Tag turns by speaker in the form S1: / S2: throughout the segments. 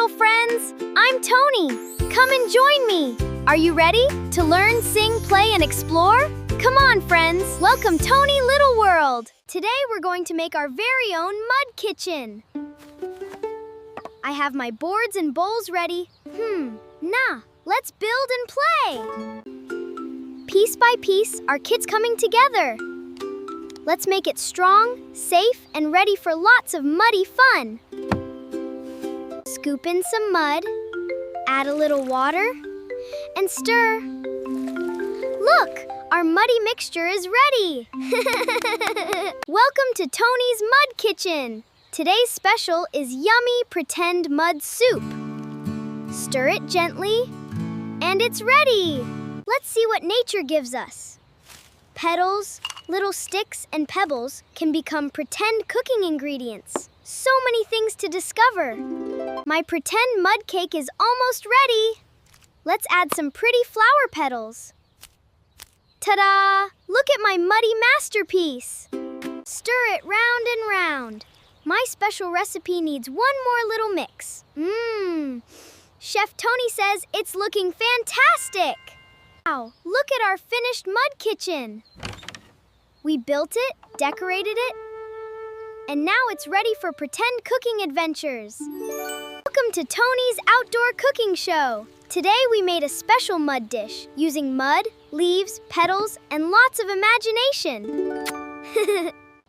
S1: little friends. I'm Tony. Come and join me. Are you ready to learn, sing, play, and explore? Come on, friends. Welcome Tony Little World. Today we're going to make our very own mud kitchen. I have my boards and bowls ready. Let's build and play. Piece by piece, our kit's coming together. Let's make it strong, safe, and ready for lots of muddy fun. Scoop in some mud, add a little water, and stir. Look, our muddy mixture is ready. Welcome to Tony's Mud Kitchen. Today's special is yummy pretend mud soup. Stir it gently, and it's ready. Let's see what nature gives us. Petals, little sticks, and pebbles can become pretend cooking ingredients. So many things to discover. My pretend mud cake is almost ready. Let's add some pretty flower petals. Ta-da! Look at my muddy masterpiece. Stir it round and round. My special recipe needs one more little mix. Chef Tony says it's looking fantastic. Wow, look at our finished mud kitchen. We built it, decorated it, and now it's ready for pretend cooking adventures. Welcome to Tony's Outdoor Cooking Show. Today we made a special mud dish using mud, leaves, petals, and lots of imagination.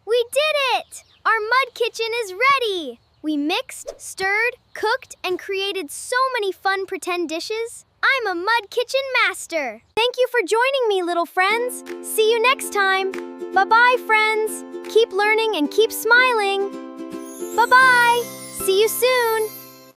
S1: We did it! Our mud kitchen is ready! We mixed, stirred, cooked, and created so many fun pretend dishes. I'm a mud kitchen master. Thank you for joining me, little friends. See you next time. Bye-bye, friends. Keep learning and keep smiling. Bye-bye. See you soon.